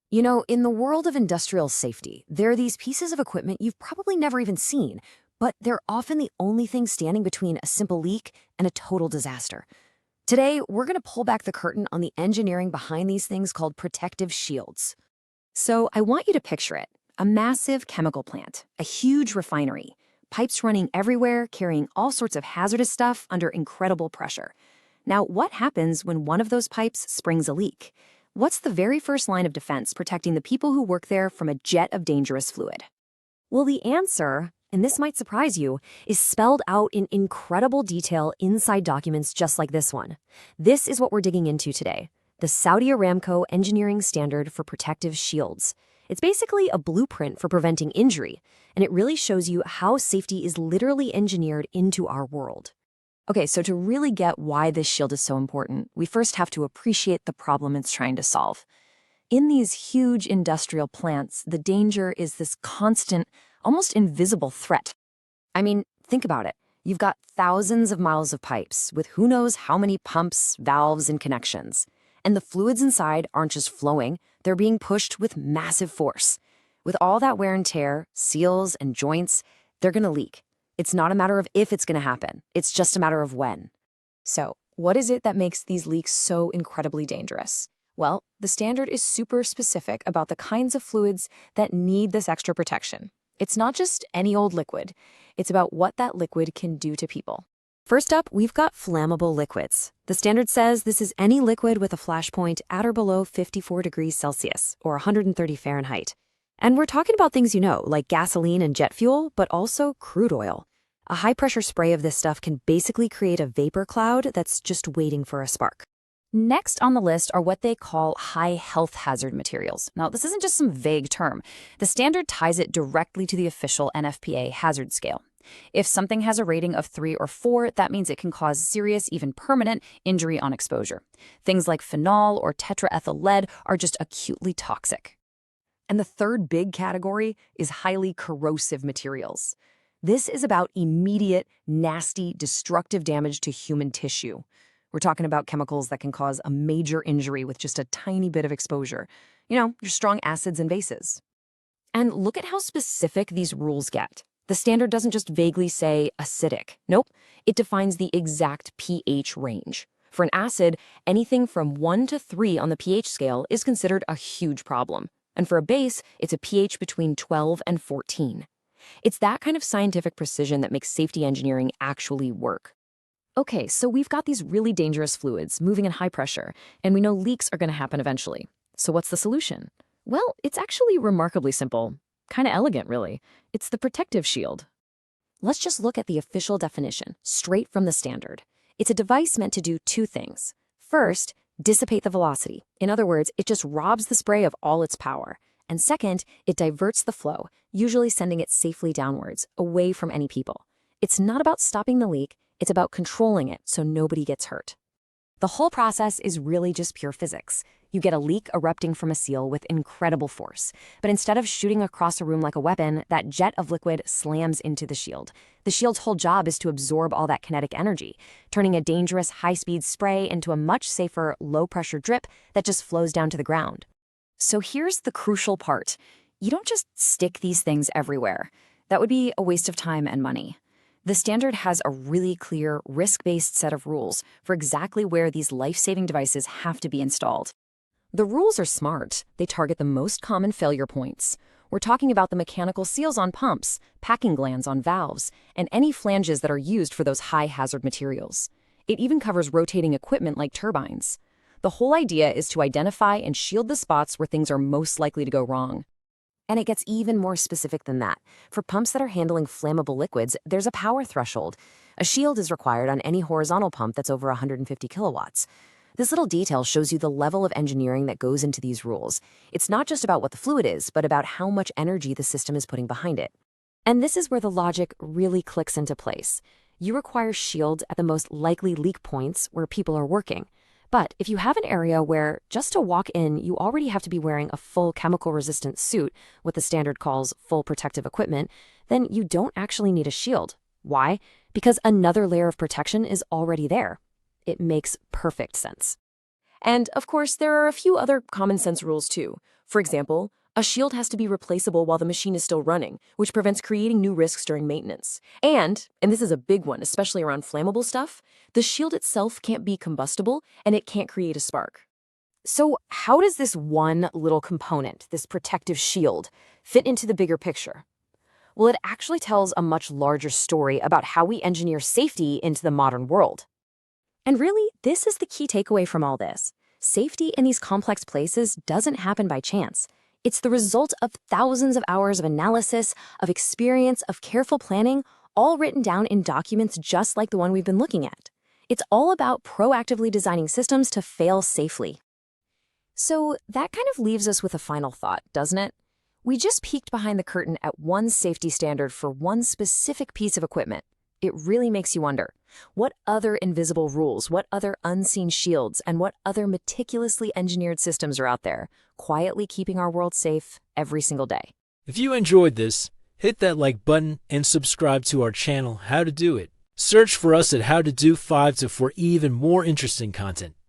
You know, in the world of industrial safety, there are these pieces of equipment you've probably never even seen, but they're often the only thing standing between a simple leak and a total disaster. Today, we're going to pull back the curtain on the engineering behind these things called protective shields. So I want you to picture it, a massive chemical plant, a huge refinery, pipes running everywhere, carrying all sorts of hazardous stuff under incredible pressure. Now, what happens when one of those pipes springs a leak? What's the very first line of defense protecting the people who work there from a jet of dangerous fluid? Well, the answer, and this might surprise you, is spelled out in incredible detail inside documents just like this one. This is what we're digging into today, the Saudi Aramco Engineering Standard for Protective Shields. It's basically a blueprint for preventing injury, and it really shows you how safety is literally engineered into our world. Okay, so to really get why this shield is so important, we first have to appreciate the problem it's trying to solve. In these huge industrial plants, the danger is this constant, almost invisible threat. I mean, think about it. You've got thousands of miles of pipes with who knows how many pumps, valves, and connections. And the fluids inside aren't just flowing, they're being pushed with massive force. With all that wear and tear, seals, and joints, they're going to leak. It's not a matter of if it's going to happen, it's just a matter of when. So, what is it that makes these leaks so incredibly dangerous? Well, the standard is super specific about the kinds of fluids that need this extra protection. It's not just any old liquid. It's about what that liquid can do to people. First up, we've got flammable liquids. The standard says this is any liquid with a flash point at or below 54 degrees Celsius, or 130 Fahrenheit. And we're talking about things you know, like gasoline and jet fuel, but also crude oil. A high-pressure spray of this stuff can basically create a vapor cloud that's just waiting for a spark. Next on the list are what they call high health hazard materials. Now, this isn't just some vague term. The standard ties it directly to the official NFPA hazard scale. If something has a rating of 3 or 4, that means it can cause serious, even permanent, injury on exposure. Things like phenol or tetraethyl lead are just acutely toxic. And the third big category is highly corrosive materials. This is about immediate, nasty, destructive damage to human tissue. We're talking about chemicals that can cause a major injury with just a tiny bit of exposure. You know, your strong acids and bases. And look at how specific these rules get. The standard doesn't just vaguely say acidic. Nope, it defines the exact pH range. For an acid, anything from 1 to 3 on the pH scale is considered a huge problem. And for a base, it's a pH between 12 and 14. It's that kind of scientific precision that makes safety engineering actually work. Okay, so we've got these really dangerous fluids moving in high pressure, and we know leaks are going to happen eventually. So what's the solution? Well, it's actually remarkably simple. Kind of elegant, really. It's the protective shield. Let's just look at the official definition, straight from the standard. It's a device meant to do 2 things. First, dissipate the velocity. In other words, it just robs the spray of all its power. And second, it diverts the flow, usually sending it safely downwards, away from any people. It's not about stopping the leak, it's about controlling it so nobody gets hurt. The whole process is really just pure physics. You get a leak erupting from a seal with incredible force. But instead of shooting across a room like a weapon, that jet of liquid slams into the shield. The shield's whole job is to absorb all that kinetic energy, turning a dangerous high-speed spray into a much safer low-pressure drip that just flows down to the ground. So here's the crucial part. You don't just stick these things everywhere. That would be a waste of time and money. The standard has a really clear, risk-based set of rules for exactly where these life-saving devices have to be installed. The rules are smart. They target the most common failure points. We're talking about the mechanical seals on pumps, packing glands on valves, and any flanges that are used for those high-hazard materials. It even covers rotating equipment like turbines. The whole idea is to identify and shield the spots where things are most likely to go wrong. And it gets even more specific than that. For pumps that are handling flammable liquids, there's a power threshold. A shield is required on any horizontal pump that's over 150 kilowatts. This little detail shows you the level of engineering that goes into these rules. It's not just about what the fluid is, but about how much energy the system is putting behind it. And this is where the logic really clicks into place. You require shields at the most likely leak points where people are working. But if you have an area where, just to walk in, you already have to be wearing a full chemical-resistant suit, what the standard calls full protective equipment, then you don't actually need a shield. Why? Because another layer of protection is already there. It makes perfect sense. And, of course, there are a few other common sense rules, too. For example, a shield has to be replaceable while the machine is still running, which prevents creating new risks during maintenance. And this is a big one, especially around flammable stuff, the shield itself can't be combustible and it can't create a spark. So how does this one little component, this protective shield, fit into the bigger picture? Well, it actually tells a much larger story about how we engineer safety into the modern world. And really, this is the key takeaway from all this. Safety in these complex places doesn't happen by chance. It's the result of thousands of hours of analysis, of experience, of careful planning, all written down in documents just like the one we've been looking at. It's all about proactively designing systems to fail safely. So that kind of leaves us with a final thought, doesn't it? We just peeked behind the curtain at one safety standard for one specific piece of equipment. It really makes you wonder, what other invisible rules, what other unseen shields, and what other meticulously engineered systems are out there, quietly keeping our world safe every single day? If you enjoyed this, hit that like button and subscribe to our channel, How to Do It. Search for us at How to Do 5 for even more interesting content.